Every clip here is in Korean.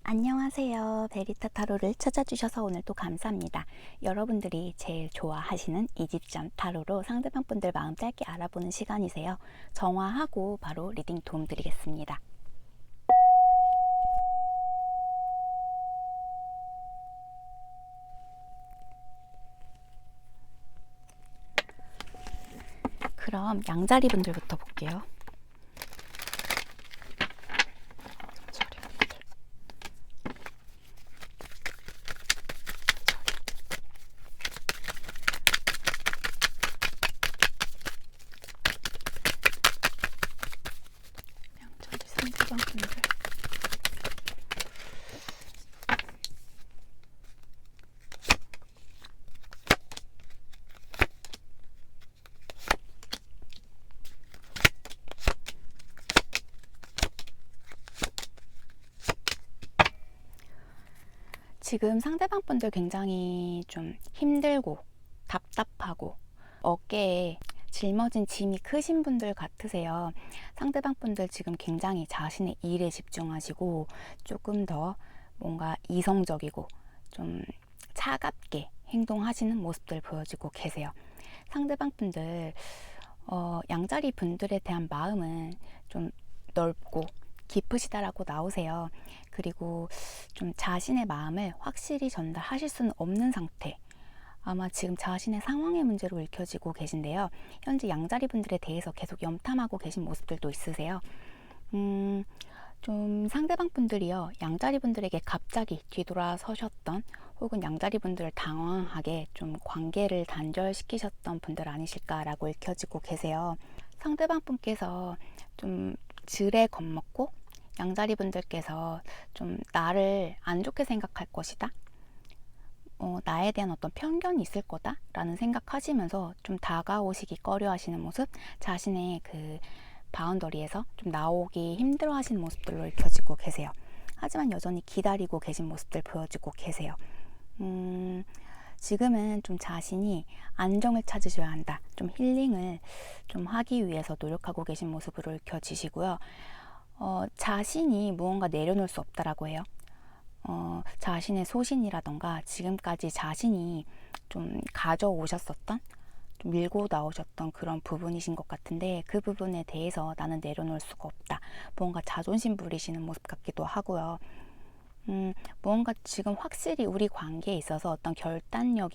안녕하세요. 베리타 타로를 찾아주셔서 오늘도 감사합니다. 여러분들이 제일 좋아하시는 이집션 타로로 상대방 분들 마음 짧게 알아보는 시간이세요. 정화하고 바로 리딩 도움 드리겠습니다. 그럼 양자리 분들부터 볼게요. 상대방 분들. 지금 상대방 분들 굉장히 좀 힘들고 답답하고 어깨에 짊어진 짐이 크신 분들 같으세요. 상대방 분들 지금 굉장히 자신의 일에 집중하시고 조금 더 뭔가 이성적이고 좀 차갑게 행동하시는 모습들 보여주고 계세요. 상대방 분들 양자리 분들에 대한 마음은 좀 넓고 깊으시다라고 나오세요. 그리고 좀 자신의 마음을 확실히 전달하실 수는 없는 상태, 아마 지금 자신의 상황의 문제로 읽혀지고 계신데요. 현재 양자리 분들에 대해서 계속 염탐하고 계신 모습들도 있으세요. 좀 상대방 분들이요, 양자리 분들에게 갑자기 뒤돌아서셨던 혹은 양자리 분들을 당황하게 좀 관계를 단절시키셨던 분들 아니실까라고 읽혀지고 계세요. 상대방 분께서 좀 지레 겁먹고 양자리 분들께서 좀 나를 안 좋게 생각할 것이다, 나에 대한 어떤 편견이 있을 거다 라는 생각하시면서 좀 다가오시기 꺼려 하시는 모습, 자신의 그 바운더리에서 좀 나오기 힘들어 하시는 모습들로 읽혀지고 계세요. 하지만 여전히 기다리고 계신 모습들 보여주고 계세요. 지금은 좀 자신이 안정을 찾으셔야 한다, 좀 힐링을 좀 하기 위해서 노력하고 계신 모습으로 읽혀지시고요. 자신이 무언가 내려놓을 수 없다라고 해요. 자신의 소신이라던가 지금까지 자신이 좀 가져오셨었던, 좀 밀고 나오셨던 그런 부분이신 것 같은데, 그 부분에 대해서 나는 내려놓을 수가 없다, 뭔가 자존심 부리시는 모습 같기도 하고요. 뭔가 지금 확실히 우리 관계에 있어서 어떤 결단을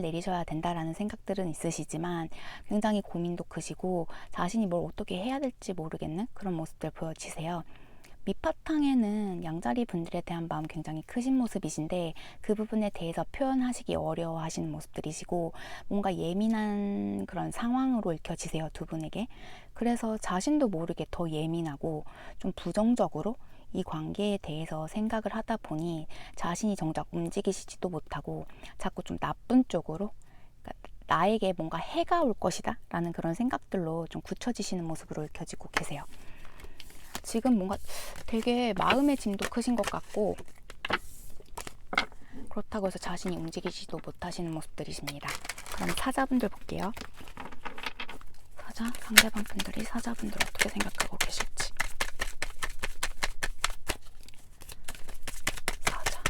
내리셔야 된다라는 생각들은 있으시지만 굉장히 고민도 크시고 자신이 뭘 어떻게 해야 될지 모르겠는 그런 모습들 보여지세요. 밑바탕에는 양자리 분들에 대한 마음 굉장히 크신 모습이신데, 그 부분에 대해서 표현하시기 어려워하시는 모습들이시고 뭔가 예민한 그런 상황으로 읽혀지세요, 두 분에게. 그래서 자신도 모르게 더 예민하고 좀 부정적으로 이 관계에 대해서 생각을 하다 보니 자신이 정작 움직이시지도 못하고 자꾸 좀 나쁜 쪽으로, 그러니까 나에게 뭔가 해가 올 것이다 라는 그런 생각들로 좀 굳혀지시는 모습으로 읽혀지고 계세요. 지금 뭔가 되게 마음의 짐도 크신 것 같고, 그렇다고 해서 자신이 움직이지도 못하시는 모습들이십니다. 그럼 사자분들 볼게요. 상대방 분들이 사자분들 어떻게 생각하고 계실지. 사자.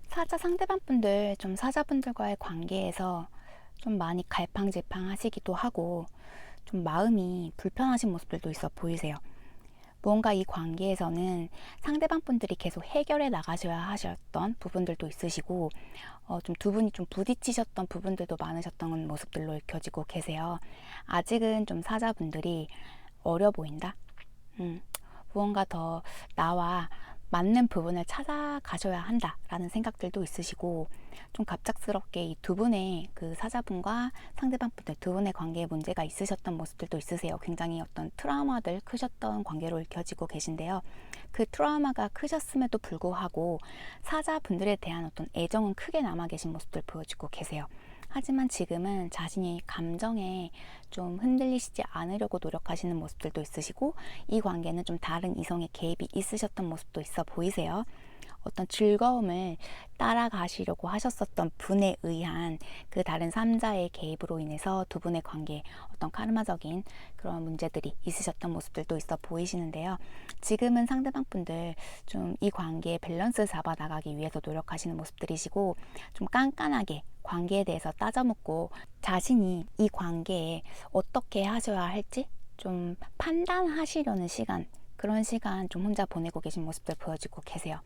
사자 상대방 분들, 좀 사자분들과의 관계에서 좀 많이 갈팡질팡 하시기도 하고 좀 마음이 불편하신 모습들도 있어 보이세요. 무언가 이 관계에서는 상대방 분들이 계속 해결해 나가셔야 하셨던 부분들도 있으시고, 좀 두 분이 좀 부딪히셨던 부분들도 많으셨던 모습들로 읽혀지고 계세요. 아직은 좀 사자분들이 어려 보인다, 무언가 더 나와 맞는 부분을 찾아가셔야 한다라는 생각들도 있으시고, 좀 갑작스럽게 이 두 분의 그 사자분과 상대방 분들 두 분의 관계에 문제가 있으셨던 모습들도 있으세요. 굉장히 어떤 트라우마들 크셨던 관계로 읽혀지고 계신데요. 그 트라우마가 크셨음에도 불구하고 사자분들에 대한 어떤 애정은 크게 남아 계신 모습들 보여주고 계세요. 하지만 지금은 자신이 감정에 좀 흔들리시지 않으려고 노력하시는 모습들도 있으시고, 이 관계는 좀 다른 이성의 개입이 있으셨던 모습도 있어 보이세요. 어떤 즐거움을 따라가시려고 하셨었던 분에 의한 그 다른 3자의 개입으로 인해서 두 분의 관계에 어떤 카르마적인 그런 문제들이 있으셨던 모습들도 있어 보이시는데요. 지금은 상대방 분들 좀 이 관계의 밸런스 잡아 나가기 위해서 노력하시는 모습들이시고, 좀 깐깐하게 관계에 대해서 따져묻고 자신이 이 관계에 어떻게 하셔야 할지 좀 판단하시려는 시간, 그런 시간 좀 혼자 보내고 계신 모습들 보여주고 계세요.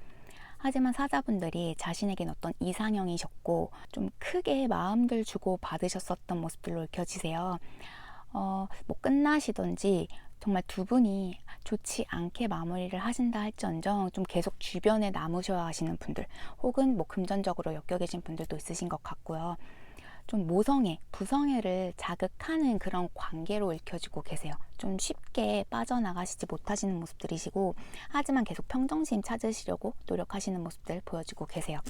하지만 사자분들이 자신에겐 어떤 이상형이셨고 좀 크게 마음들 주고 받으셨었던 모습들로 읽혀지세요. 뭐 끝나시던지 정말 두 분이 좋지 않게 마무리를 하신다 할지언정 좀 계속 주변에 남으셔야 하시는 분들, 혹은 뭐 금전적으로 엮여 계신 분들도 있으신 것 같고요. 좀 모성애, 부성애를 자극하는 그런 관계로 읽혀지고 계세요. 좀 쉽게 빠져나가시지 못하시는 모습들이시고, 하지만 계속 평정심 찾으시려고 노력하시는 모습들 보여주고 계세요.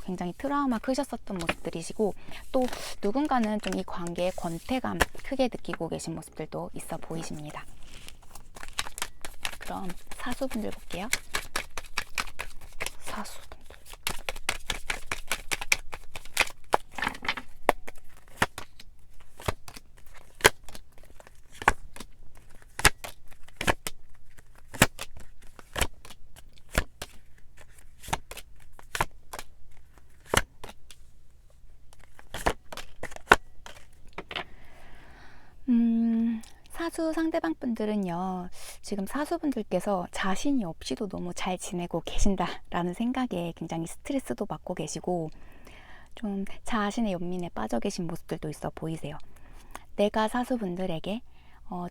굉장히 트라우마 크셨었던 모습들이시고, 또 누군가는 좀 이 관계의 권태감 크게 느끼고 계신 모습들도 있어 보이십니다. 그럼 사수분들 볼게요. 사수. 사수 상대방 분들은요, 지금 사수분들께서 자신이 없이도 너무 잘 지내고 계신다라는 생각에 굉장히 스트레스도 받고 계시고, 좀 자신의 연민에 빠져 계신 모습들도 있어 보이세요. 내가 사수분들에게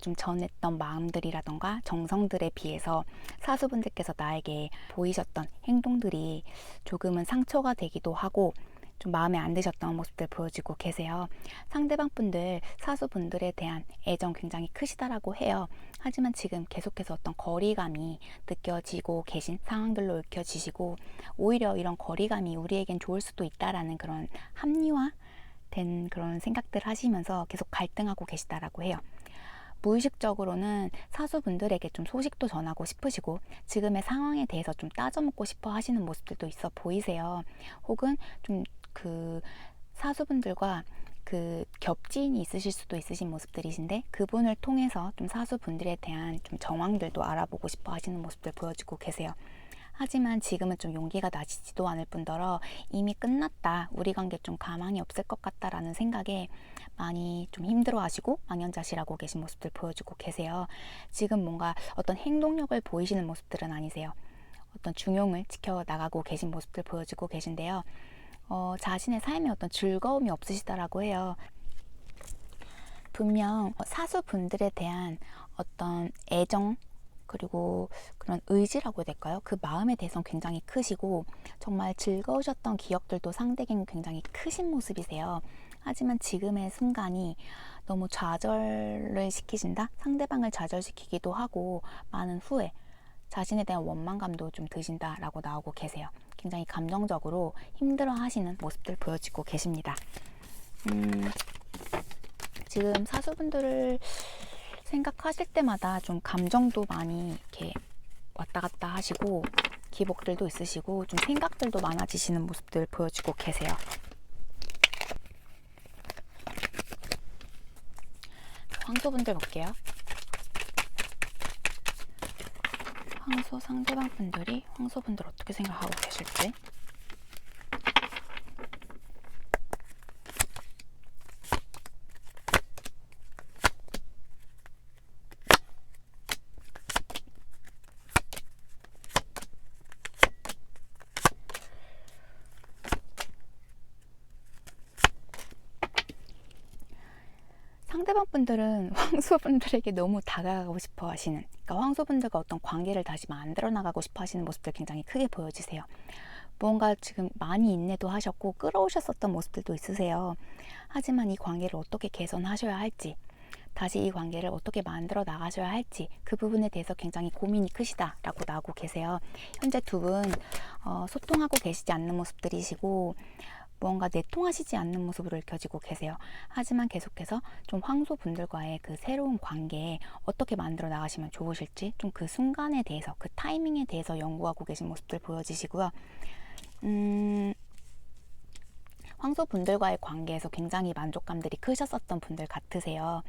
좀 전했던 마음들이라던가 정성들에 비해서 사수분들께서 나에게 보이셨던 행동들이 조금은 상처가 되기도 하고, 좀 마음에 안 드셨던 모습들 보여주고 계세요. 상대방 분들, 사수분들에 대한 애정 굉장히 크시다라고 해요. 하지만 지금 계속해서 어떤 거리감이 느껴지고 계신 상황들로 읽혀지시고, 오히려 이런 거리감이 우리에겐 좋을 수도 있다라는 그런 합리화된 그런 생각들 하시면서 계속 갈등하고 계시다라고 해요. 무의식적으로는 사수분들에게 좀 소식도 전하고 싶으시고, 지금의 상황에 대해서 좀 따져묻고 싶어 하시는 모습들도 있어 보이세요. 혹은 좀 그 사수분들과 그 겹지인이 있으실 수도 있으신 모습들이신데, 그분을 통해서 좀 사수분들에 대한 좀 정황들도 알아보고 싶어 하시는 모습들 보여주고 계세요. 하지만 지금은 좀 용기가 나시지도 않을 뿐더러 이미 끝났다, 우리 관계 좀 가망이 없을 것 같다라는 생각에 많이 좀 힘들어하시고 망연자실하고 계신 모습들 보여주고 계세요. 지금 뭔가 어떤 행동력을 보이시는 모습들은 아니세요. 어떤 중용을 지켜나가고 계신 모습들 보여주고 계신데요. 자신의 삶에 어떤 즐거움이 없으시다라고 해요. 분명 사수분들에 대한 어떤 애정, 그리고 그런 의지라고 해야 될까요? 그 마음에 대해서는 굉장히 크시고, 정말 즐거우셨던 기억들도 상대에겐 굉장히 크신 모습이세요. 하지만 지금의 순간이 너무 좌절을 시키신다? 상대방을 좌절시키기도 하고, 많은 후회, 자신에 대한 원망감도 좀 드신다라고 나오고 계세요. 굉장히 감정적으로 힘들어 하시는 모습들 보여지고 계십니다. 지금 사수분들을 생각하실 때마다 좀 감정도 많이 이렇게 왔다 갔다 하시고, 기복들도 있으시고, 좀 생각들도 많아지시는 모습들 보여주고 계세요. 황소분들 볼게요. 황소 상대방 분들이 황소분들 어떻게 생각하고 계실지. 상대방 분들은 황소분들에게 너무 다가가고 싶어 하시는, 그러니까 황소분들과 어떤 관계를 다시 만들어 나가고 싶어 하시는 모습들 굉장히 크게 보여지세요. 무언가 지금 많이 인내도 하셨고 끌어오셨었던 모습들도 있으세요. 하지만 이 관계를 어떻게 개선하셔야 할지, 다시 이 관계를 어떻게 만들어 나가셔야 할지 그 부분에 대해서 굉장히 고민이 크시다라고 나오고 계세요. 현재 두 분 소통하고 계시지 않는 모습들이시고 무언가 내통하시지 않는 모습으로 읽혀지고 계세요. 하지만 계속해서 좀 황소분들과의 그 새로운 관계에 어떻게 만들어 나가시면 좋으실지 좀 그 순간에 대해서, 그 타이밍에 대해서 연구하고 계신 모습들 보여지시고요. 황소분들과의 관계에서 굉장히 만족감들이 크셨었던 분들 같으세요.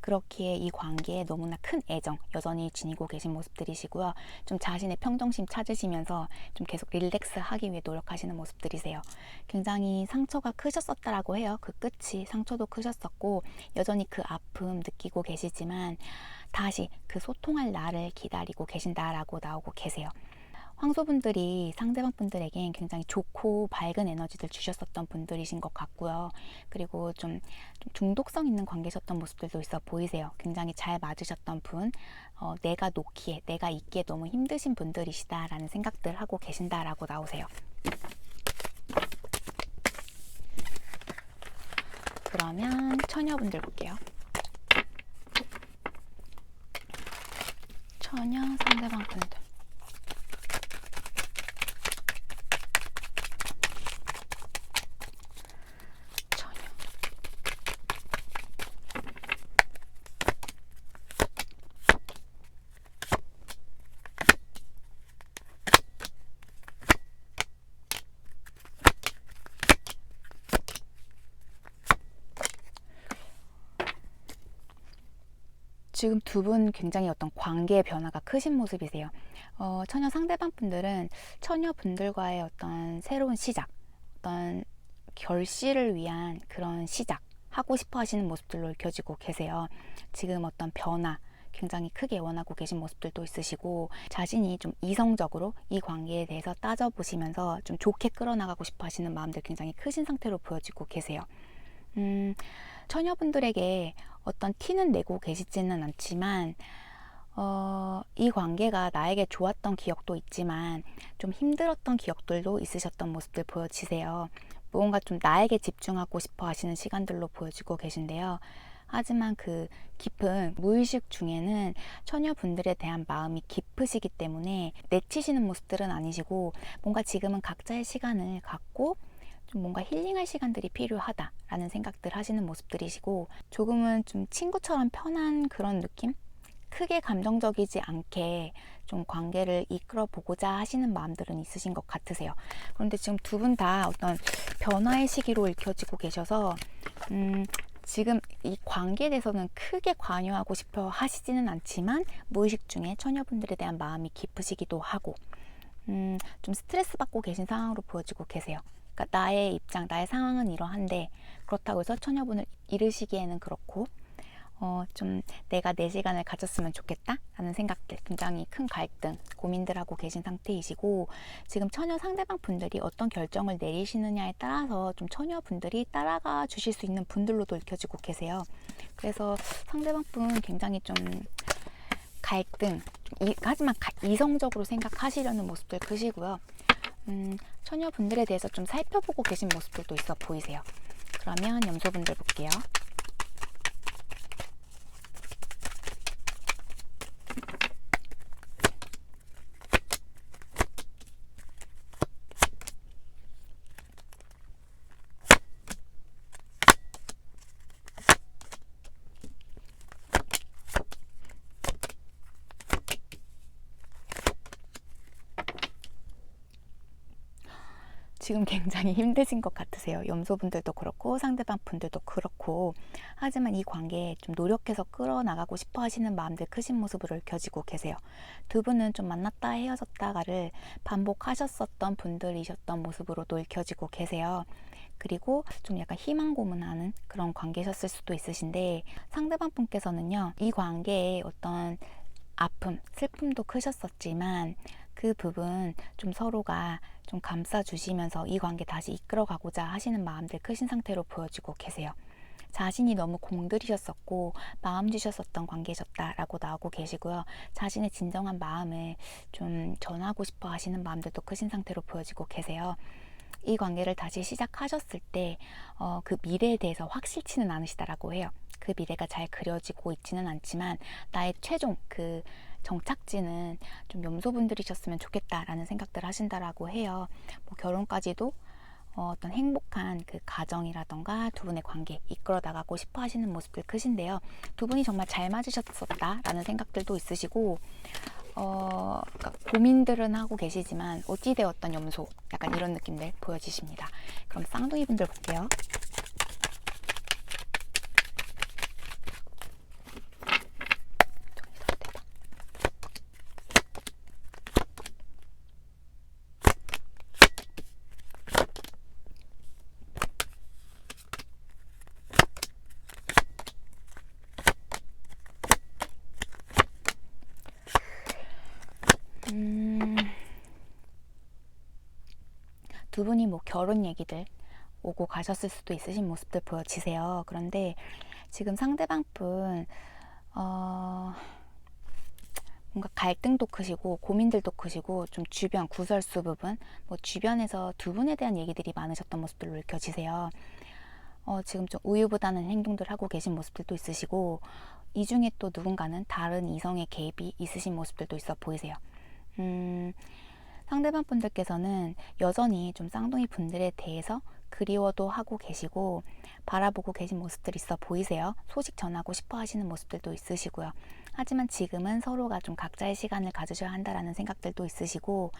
그렇기에 이 관계에 너무나 큰 애정 여전히 지니고 계신 모습들이시고요. 좀 자신의 평정심 찾으시면서 좀 계속 릴렉스 하기 위해 노력하시는 모습들이세요. 굉장히 상처가 크셨었다라고 해요. 그 끝이 상처도 크셨었고 여전히 그 아픔 느끼고 계시지만 다시 그 소통할 날을 기다리고 계신다라고 나오고 계세요. 황소분들이 상대방 분들에겐 굉장히 좋고 밝은 에너지를 주셨었던 분들이신 것 같고요. 그리고 좀 중독성 있는 관계셨던 모습들도 있어 보이세요. 굉장히 잘 맞으셨던 분, 내가 놓기에, 내가 있기에 너무 힘드신 분들이시다라는 생각들 하고 계신다라고 나오세요. 그러면 처녀분들 볼게요. 처녀 상대방 분들. 지금 두 분 굉장히 어떤 관계의 변화가 크신 모습이세요. 처녀 상대방 분들은 처녀 분들과의 어떤 새로운 시작, 어떤 결실을 위한 그런 시작, 하고 싶어 하시는 모습들로 읽혀지고 계세요. 지금 어떤 변화, 굉장히 크게 원하고 계신 모습들도 있으시고 자신이 좀 이성적으로 이 관계에 대해서 따져보시면서 좀 좋게 끌어나가고 싶어 하시는 마음들 굉장히 크신 상태로 보여지고 계세요. 처녀분들에게 어떤 티는 내고 계시지는 않지만 이 관계가 나에게 좋았던 기억도 있지만 좀 힘들었던 기억들도 있으셨던 모습들 보여지세요. 무언가 좀 나에게 집중하고 싶어 하시는 시간들로 보여지고 계신데요. 하지만 그 깊은 무의식 중에는 처녀분들에 대한 마음이 깊으시기 때문에 내치시는 모습들은 아니시고 뭔가 지금은 각자의 시간을 갖고 좀 뭔가 힐링할 시간들이 필요하다라는 생각들 하시는 모습들이시고 조금은 좀 친구처럼 편한 그런 느낌? 크게 감정적이지 않게 좀 관계를 이끌어 보고자 하시는 마음들은 있으신 것 같으세요. 그런데 지금 두 분 다 어떤 변화의 시기로 읽혀지고 계셔서 지금 이 관계에 대해서는 크게 관여하고 싶어 하시지는 않지만 무의식 중에 처녀분들에 대한 마음이 깊으시기도 하고 좀 스트레스 받고 계신 상황으로 보여지고 계세요. 그러니까 나의 입장, 나의 상황은 이러한데 그렇다고 해서 처녀분을 잃으시기에는 그렇고 좀 내가 내 시간을 가졌으면 좋겠다 라는 생각들, 굉장히 큰 갈등, 고민들 하고 계신 상태이시고 지금 처녀 상대방 분들이 어떤 결정을 내리시느냐에 따라서 좀 처녀 분들이 따라가 주실 수 있는 분들로도 읽혀지고 계세요. 그래서 상대방 분 굉장히 좀 갈등, 하지만 이성적으로 생각하시려는 모습들 크시고요. 처녀분들에 대해서 좀 살펴보고 계신 모습들도 있어 보이세요. 그러면 염소분들 볼게요. 지금 굉장히 힘드신 것 같으세요. 염소분들도 그렇고 상대방 분들도 그렇고 하지만 이 관계에 좀 노력해서 끌어나가고 싶어 하시는 마음들 크신 모습으로 읽혀지고 계세요. 두 분은 좀 만났다 헤어졌다가를 반복하셨었던 분들이셨던 모습으로도 읽혀지고 계세요. 그리고 좀 약간 희망 고문하는 그런 관계셨을 수도 있으신데 상대방 분께서는요, 이 관계에 어떤 아픔, 슬픔도 크셨었지만 그 부분 좀 서로가 좀 감싸주시면서 이 관계 다시 이끌어가고자 하시는 마음들 크신 상태로 보여지고 계세요. 자신이 너무 공들이셨었고 마음 주셨었던 관계셨다라고 나오고 계시고요. 자신의 진정한 마음을 좀 전하고 싶어 하시는 마음들도 크신 상태로 보여지고 계세요. 이 관계를 다시 시작하셨을 때 그 미래에 대해서 확실치는 않으시다라고 해요. 그 미래가 잘 그려지고 있지는 않지만 나의 최종 그 정착지는 좀 염소분들이셨으면 좋겠다라는 생각들을 하신다라고 해요. 뭐 결혼까지도 어떤 행복한 그 가정이라던가 두 분의 관계 이끌어 나가고 싶어 하시는 모습들 크신데요. 두 분이 정말 잘 맞으셨었다라는 생각들도 있으시고 그러니까 고민들은 하고 계시지만 어찌되었던 염소 약간 이런 느낌들 보여지십니다. 그럼 쌍둥이 분들 볼게요. 두 분이 뭐 결혼 얘기들 오고 가셨을 수도 있으신 모습들 보여지세요. 그런데 지금 상대방 분 뭔가 갈등도 크시고 고민들도 크시고 좀 주변 구설수 부분 뭐 주변에서 두 분에 대한 얘기들이 많으셨던 모습들로 읽혀지세요. 지금 좀 우유부단한 행동들 하고 계신 모습들도 있으시고 이 중에 또 누군가는 다른 이성의 개입이 있으신 모습들도 있어 보이세요. 상대방 분들께서는 여전히 좀 쌍둥이 분들에 대해서 그리워도 하고 계시고 바라보고 계신 모습들이 있어 보이세요. 소식 전하고 싶어 하시는 모습들도 있으시고요. 하지만 지금은 서로가 좀 각자의 시간을 가지셔야 한다라는 생각들도 있으시고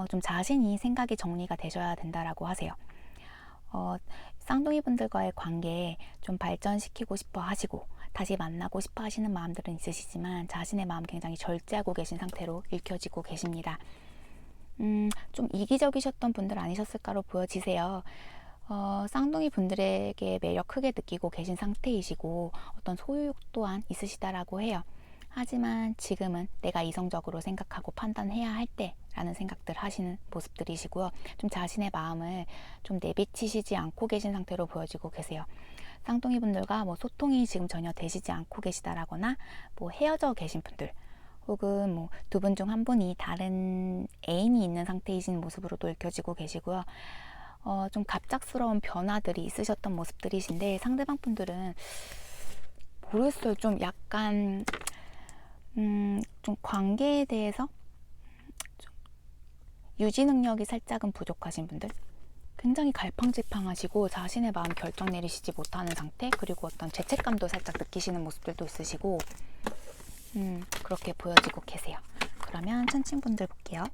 좀 자신이 생각이 정리가 되셔야 된다라고 하세요. 쌍둥이 분들과의 관계 좀 발전시키고 싶어 하시고 다시 만나고 싶어 하시는 마음들은 있으시지만 자신의 마음 굉장히 절제하고 계신 상태로 읽혀지고 계십니다. 좀 이기적이셨던 분들 아니셨을까로 보여지세요. 쌍둥이 분들에게 매력 크게 느끼고 계신 상태이시고 어떤 소유욕 또한 있으시다라고 해요. 하지만 지금은 내가 이성적으로 생각하고 판단해야 할 때라는 생각들 하시는 모습들이시고요. 좀 자신의 마음을 좀 내비치시지 않고 계신 상태로 보여지고 계세요. 쌍둥이 분들과 뭐 소통이 지금 전혀 되시지 않고 계시다라거나 뭐 헤어져 계신 분들 혹은 뭐 두 분 중 한 분이 다른 애인이 있는 상태이신 모습으로도 읽혀지고 계시고요. 좀 갑작스러운 변화들이 있으셨던 모습들이신데 상대방 분들은 모르겠어요. 좀 약간 좀 관계에 대해서 좀 유지 능력이 살짝은 부족하신 분들 굉장히 갈팡질팡하시고 자신의 마음 결정 내리시지 못하는 상태 그리고 어떤 죄책감도 살짝 느끼시는 모습들도 있으시고 그렇게 보여지고 계세요. 그러면 천칭분들 볼게요.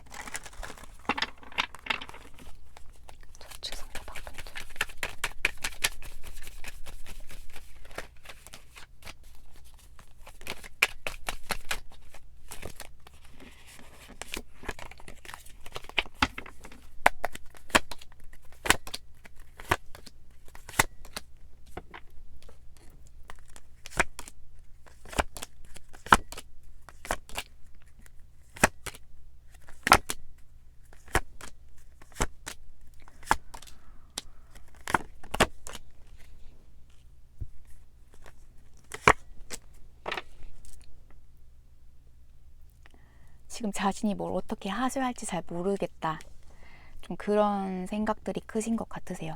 지금 자신이 뭘 어떻게 하셔야 할지 잘 모르겠다. 좀 그런 생각들이 크신 것 같으세요.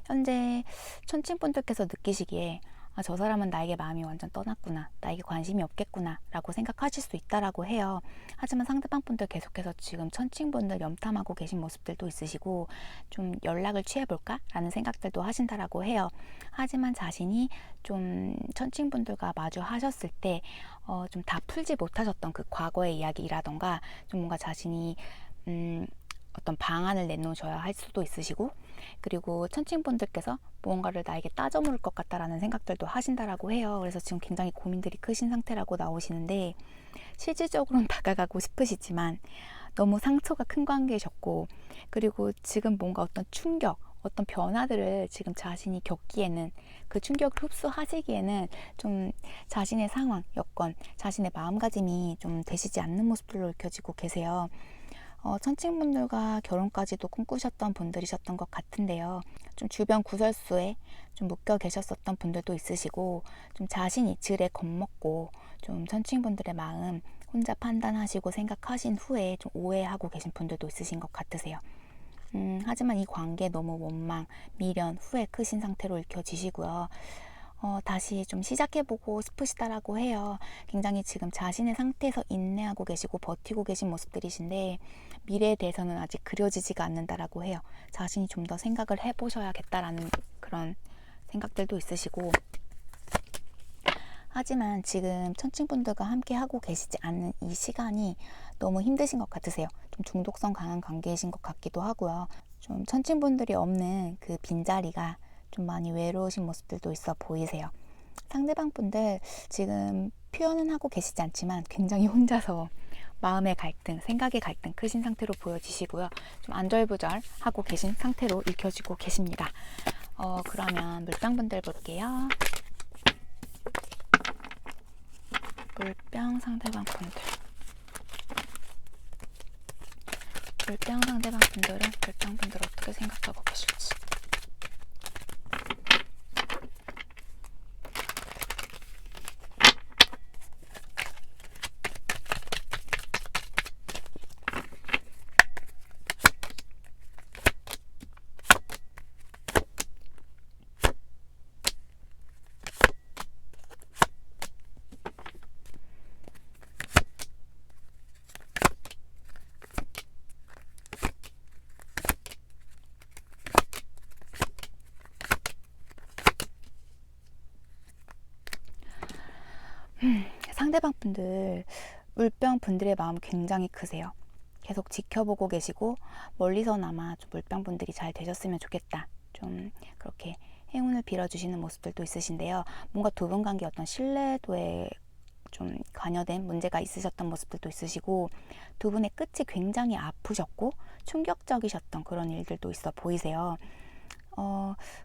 현재 천칭분들께서 느끼시기에 저 사람은 나에게 마음이 완전 떠났구나, 나에게 관심이 없겠구나 라고 생각하실 수 있다라고 해요. 하지만 상대방 분들 계속해서 지금 천칭분들 염탐하고 계신 모습들도 있으시고 좀 연락을 취해볼까 라는 생각들도 하신다라고 해요. 하지만 자신이 좀 천칭분들과 마주 하셨을 때 좀 다 풀지 못하셨던 그 과거의 이야기라던가 좀 뭔가 자신이 어떤 방안을 내놓으셔야 할 수도 있으시고 그리고 천칭분들께서 무언가를 나에게 따져 물을 것 같다라는 생각들도 하신다라고 해요. 그래서 지금 굉장히 고민들이 크신 상태라고 나오시는데 실질적으로는 다가가고 싶으시지만 너무 상처가 큰 관계셨고 그리고 지금 뭔가 어떤 충격 어떤 변화들을 지금 자신이 겪기에는 그 충격을 흡수하시기에는 좀 자신의 상황, 여건, 자신의 마음가짐이 좀 되시지 않는 모습들로 읽혀지고 계세요. 천칭분들과 결혼까지도 꿈꾸셨던 분들이셨던 것 같은데요. 좀 주변 구설수에 좀 묶여 계셨었던 분들도 있으시고, 좀 자신이 질에 겁먹고 좀 천칭분들의 마음 혼자 판단하시고 생각하신 후에 좀 오해하고 계신 분들도 있으신 것 같으세요. 하지만 이 관계 너무 원망, 미련, 후회 크신 상태로 읽혀지시고요. 다시 좀 시작해보고 싶으시다라고 해요. 굉장히 지금 자신의 상태에서 인내하고 계시고 버티고 계신 모습들이신데, 미래에 대해서는 아직 그려지지가 않는다라고 해요. 자신이 좀 더 생각을 해보셔야겠다라는 그런 생각들도 있으시고, 하지만 지금 천칭분들과 함께 하고 계시지 않는 이 시간이 너무 힘드신 것 같으세요. 좀 중독성 강한 관계이신 것 같기도 하고요. 좀 천칭분들이 없는 그 빈자리가 좀 많이 외로우신 모습들도 있어 보이세요. 상대방 분들 지금 표현은 하고 계시지 않지만 굉장히 혼자서 마음의 갈등, 생각의 갈등 크신 상태로 보여지시고요. 좀 안절부절하고 계신 상태로 읽혀지고 계십니다. 그러면 물병분들 볼게요. 물병 상대방 분들. 물병 상대방 분들은 물병 분들 어떻게 생각하고 계실지. 상대방 분들, 물병 분들의 마음 굉장히 크세요. 계속 지켜보고 계시고 멀리서나마 좀 물병 분들이 잘 되셨으면 좋겠다. 좀 그렇게 행운을 빌어주시는 모습들도 있으신데요. 뭔가 두 분 관계 어떤 신뢰도에 좀 관여된 문제가 있으셨던 모습들도 있으시고, 두 분의 끝이 굉장히 아프셨고 충격적이셨던 그런 일들도 있어 보이세요.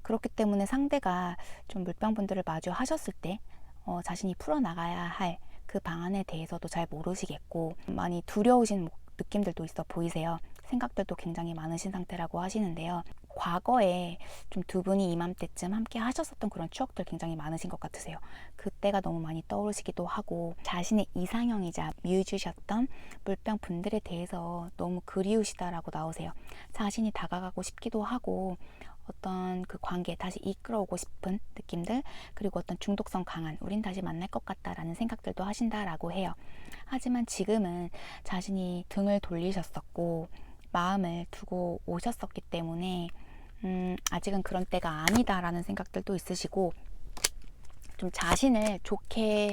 그렇기 때문에 상대가 좀 물병분들을 마주 하셨을 때 자신이 풀어나가야 할 그 방안에 대해서도 잘 모르시겠고, 많이 두려우신 느낌들도 있어 보이세요. 생각들도 굉장히 많으신 상태라고 하시는데요. 과거에 좀 두 분이 이맘때쯤 함께 하셨었던 그런 추억들 굉장히 많으신 것 같으세요. 그때가 너무 많이 떠오르시기도 하고, 자신의 이상형이자 뮤즈셨던 물병 분들에 대해서 너무 그리우시다라고 나오세요. 자신이 다가가고 싶기도 하고, 어떤 그 관계에 다시 이끌어오고 싶은 느낌들, 그리고 어떤 중독성 강한 우린 다시 만날 것 같다라는 생각들도 하신다라고 해요. 하지만 지금은 자신이 등을 돌리셨었고 마음을 두고 오셨었기 때문에 아직은 그런 때가 아니다라는 생각들도 있으시고, 좀 자신을 좋게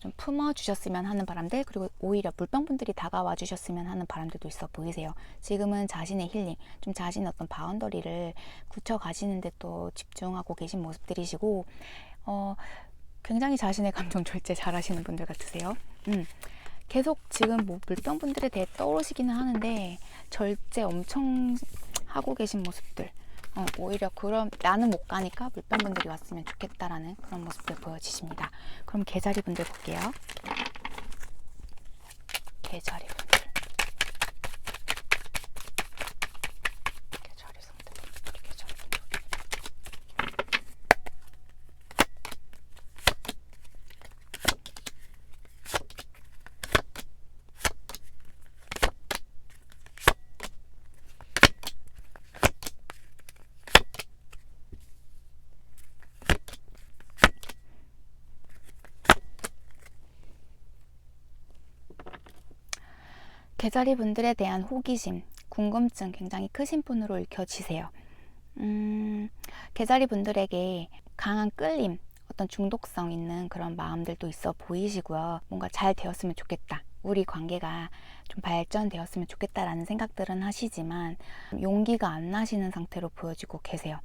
좀 품어주셨으면 하는 바람들, 그리고 오히려 물병분들이 다가와 주셨으면 하는 바람들도 있어 보이세요. 지금은 자신의 힐링, 좀 자신의 어떤 바운더리를 굳혀가시는데 또 집중하고 계신 모습들이시고, 굉장히 자신의 감정 절제 잘 하시는 분들 같으세요. 계속 지금 뭐 물병분들에 대해 떠오르시기는 하는데 절제 엄청 하고 계신 모습들, 오히려 그럼 나는 못 가니까 물병분들이 왔으면 좋겠다라는 그런 모습들 보여지십니다. 그럼 개자리 분들 볼게요. 개자리 분들. 개자리 상대분들. 개자리 분들. 개자리 분들에 대한 호기심, 궁금증 굉장히 크신 분으로 읽혀지세요. 개자리 분들에게 강한 끌림, 어떤 중독성 있는 그런 마음들도 있어 보이시고요. 뭔가 잘 되었으면 좋겠다, 우리 관계가 좀 발전되었으면 좋겠다라는 생각들은 하시지만 용기가 안 나시는 상태로 보여지고 계세요.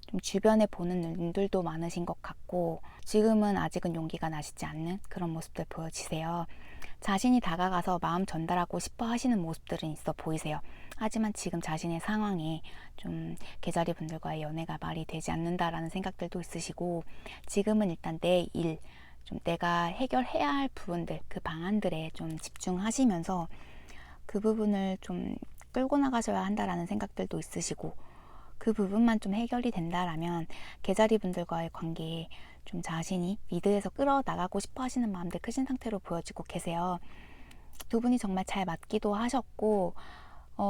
좀 주변에 보는 눈들도 많으신 것 같고, 지금은 아직은 용기가 나시지 않는 그런 모습들 보여지세요. 자신이 다가가서 마음 전달하고 싶어 하시는 모습들은 있어 보이세요. 하지만 지금 자신의 상황에 좀 개자리 분들과의 연애가 말이 되지 않는다라는 생각들도 있으시고, 지금은 일단 내 일, 좀 내가 해결해야 할 부분들, 그 방안들에 좀 집중하시면서 그 부분을 좀 끌고 나가셔야 한다라는 생각들도 있으시고, 그 부분만 좀 해결이 된다라면 개자리 분들과의 관계에 좀 자신이 리드해서 끌어나가고 싶어 하시는 마음들 크신 상태로 보여지고 계세요. 두 분이 정말 잘 맞기도 하셨고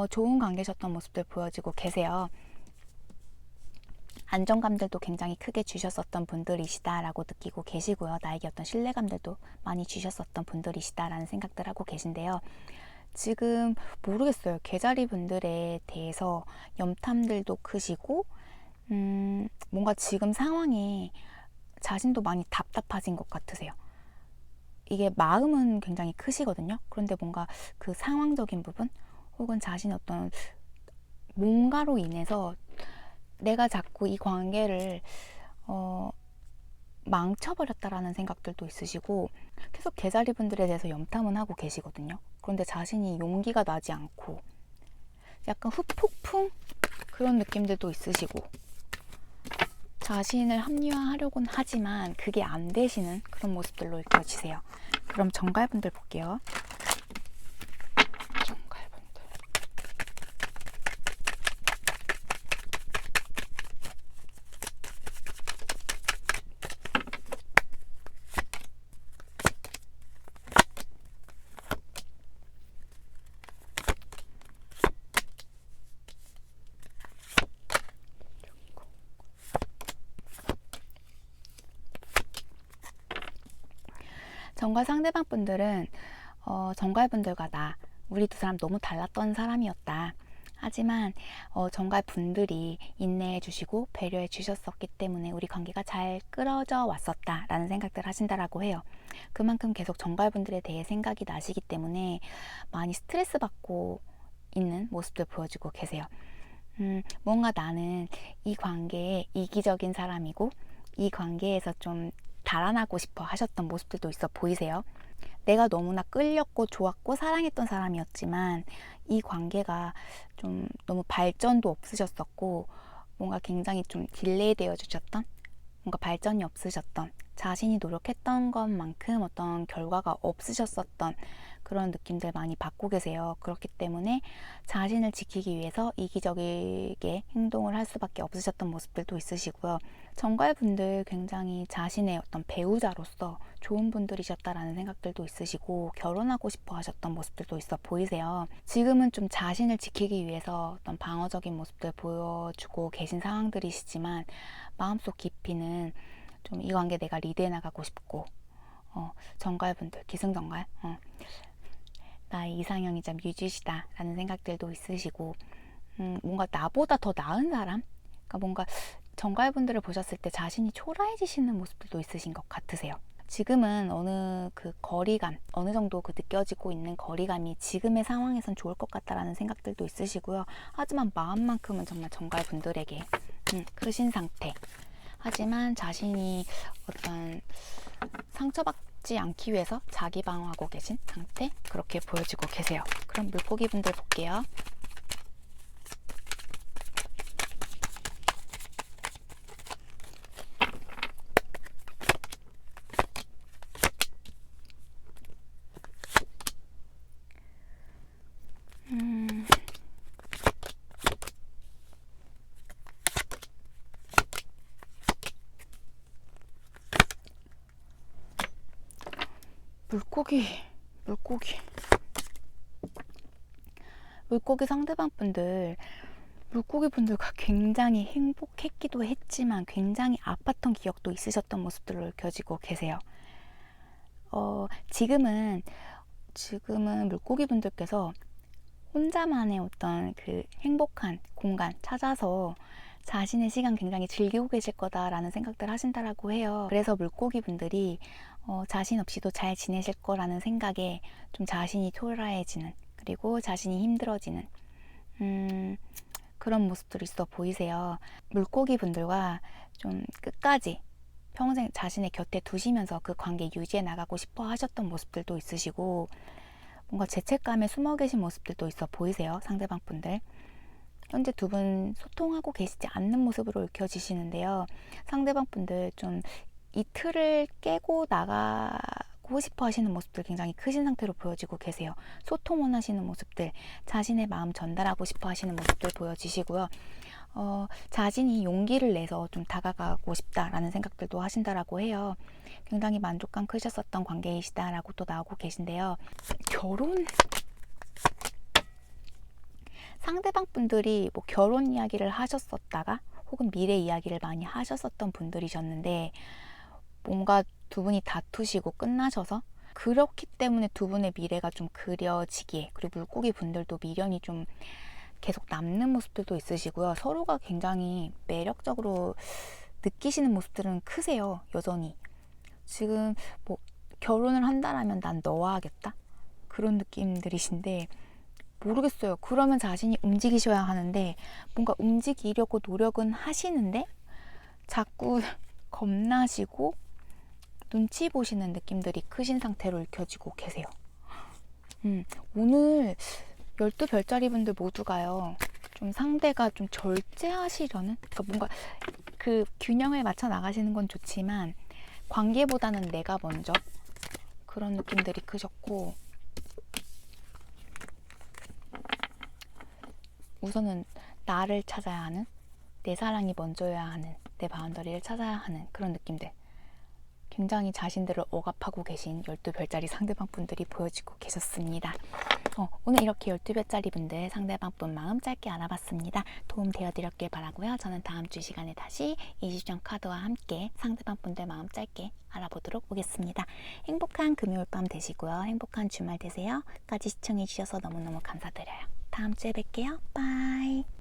좋은 관계셨던 모습들 보여지고 계세요. 안정감들도 굉장히 크게 주셨었던 분들이시다라고 느끼고 계시고요. 나에게 어떤 신뢰감들도 많이 주셨었던 분들이시다라는 생각들 하고 계신데요. 지금 모르겠어요. 개자리 분들에 대해서 염탐들도 크시고 뭔가 지금 상황에 자신도 많이 답답하신 것 같으세요. 이게 마음은 굉장히 크시거든요. 그런데 뭔가 그 상황적인 부분 혹은 자신의 어떤 뭔가로 인해서 내가 자꾸 이 관계를 망쳐버렸다라는 생각들도 있으시고 계속 개자리 분들에 대해서 염탐은 하고 계시거든요. 그런데 자신이 용기가 나지 않고 약간 후폭풍 그런 느낌들도 있으시고 자신을 합리화하려고는 하지만 그게 안 되시는 그런 모습들로 읽혀지세요. 그럼 정갈분들 볼게요. 정갈분들. 정갈 상대방 분들은 정갈분들과 우리 두 사람 너무 달랐던 사람이었다. 하지만 정갈 분들이 인내해 주시고 배려해 주셨었기 때문에 우리 관계가 잘 끌어져 왔었다라는 생각들 하신다라고 해요. 그만큼 계속 정갈 분들에 대해 생각이 나시기 때문에 많이 스트레스 받고 있는 모습들 보여주고 계세요. 뭔가 나는 이 관계에 이기적인 사람이고 이 관계에서 좀 달아나고 싶어 하셨던 모습들도 있어 보이세요. 내가 너무나 끌렸고 좋았고 사랑했던 사람이었지만 이 관계가 좀 너무 발전도 없으셨었고 뭔가 굉장히 좀 딜레이 되어 주셨던 뭔가 발전이 없으셨던 자신이 노력했던 것만큼 어떤 결과가 없으셨었던 그런 느낌들 많이 받고 계세요. 그렇기 때문에 자신을 지키기 위해서 이기적이게 행동을 할 수밖에 없으셨던 모습들도 있으시고요. 정갈분들 굉장히 자신의 어떤 배우자로서 좋은 분들이셨다라는 생각들도 있으시고 결혼하고 싶어 하셨던 모습들도 있어 보이세요. 지금은 좀 자신을 지키기 위해서 어떤 방어적인 모습들 보여주고 계신 상황들이시지만 마음속 깊이는 좀 이 관계 내가 리드해 나가고 싶고 정갈분들 기승전갈 나의 이상형이자 뮤즈시다 라는 생각들도 있으시고 뭔가 나보다 더 나은 사람? 그러니까 뭔가 정갈분들을 보셨을 때 자신이 초라해지시는 모습들도 있으신 것 같으세요. 지금은 어느 그 거리감, 어느 정도 그 느껴지고 있는 거리감이 지금의 상황에선 좋을 것 같다라는 생각들도 있으시고요. 하지만 마음만큼은 정말 정갈분들에게 크신 상태. 하지만 자신이 어떤 상처받지 않기 위해서 자기 방어하고 계신 상태 그렇게 보여지고 계세요. 그럼 물고기 분들 볼게요. 물고기 상대방 분들 물고기 분들과 굉장히 행복했기도 했지만 굉장히 아팠던 기억도 있으셨던 모습들로 켜지고 계세요. 지금은 물고기 분들께서 혼자만의 어떤 그 행복한 공간 찾아서 자신의 시간 굉장히 즐기고 계실 거다라는 생각들 하신다라고 해요. 그래서 물고기 분들이 자신 없이도 잘 지내실 거라는 생각에 좀 자신이 초라해지는 그리고 자신이 힘들어지는 그런 모습들이 있어 보이세요. 물고기 분들과 좀 끝까지 평생 자신의 곁에 두시면서 그 관계 유지해 나가고 싶어 하셨던 모습들도 있으시고 뭔가 죄책감에 숨어 계신 모습들도 있어 보이세요. 상대방 분들. 현재 두 분 소통하고 계시지 않는 모습으로 읽혀지시는데요. 상대방 분들 좀 이 틀을 깨고 나가고 받고 싶어 하시는 모습들 굉장히 크신 상태로 보여지고 계세요. 소통 원하시는 모습들, 자신의 마음 전달하고 싶어 하시는 모습들 보여지시고요. 자신이 용기를 내서 좀 다가가고 싶다라는 생각들도 하신다라고 해요. 굉장히 만족감 크셨었던 관계이시다라고 또 나오고 계신데요. 결혼? 상대방 분들이 뭐 결혼 이야기를 하셨었다가 혹은 미래 이야기를 많이 하셨었던 분들이셨는데 뭔가 두 분이 다투시고 끝나셔서 그렇기 때문에 두 분의 미래가 좀 그려지기에, 그리고 물고기 분들도 미련이 좀 계속 남는 모습들도 있으시고요. 서로가 굉장히 매력적으로 느끼시는 모습들은 크세요. 여전히 지금 뭐 결혼을 한다라면 난 너와 하겠다 그런 느낌들이신데 모르겠어요. 그러면 자신이 움직이셔야 하는데 뭔가 움직이려고 노력은 하시는데 자꾸 겁나시고 눈치 보시는 느낌들이 크신 상태로 읽혀지고 계세요. 오늘 12별짜리 분들 모두가요. 좀 상대가 좀 절제하시려는, 그러니까 뭔가 그 균형을 맞춰 나가시는 건 좋지만 관계보다는 내가 먼저, 그런 느낌들이 크셨고, 우선은 나를 찾아야 하는, 내 사랑이 먼저여야 하는, 내 바운더리를 찾아야 하는 그런 느낌들, 굉장히 자신들을 억압하고 계신 12별짜리 상대방 분들이 보여지고 계셨습니다. 오늘 이렇게 12별짜리 분들 상대방 분 마음 짧게 알아봤습니다. 도움 되어드렸길 바라고요. 저는 다음 주 시간에 다시 이지정 카드와 함께 상대방 분들 마음 짧게 알아보도록 오겠습니다. 행복한 금요일 밤 되시고요. 행복한 주말 되세요. 끝까지 시청해주셔서 너무너무 감사드려요. 다음 주에 뵐게요. 바이.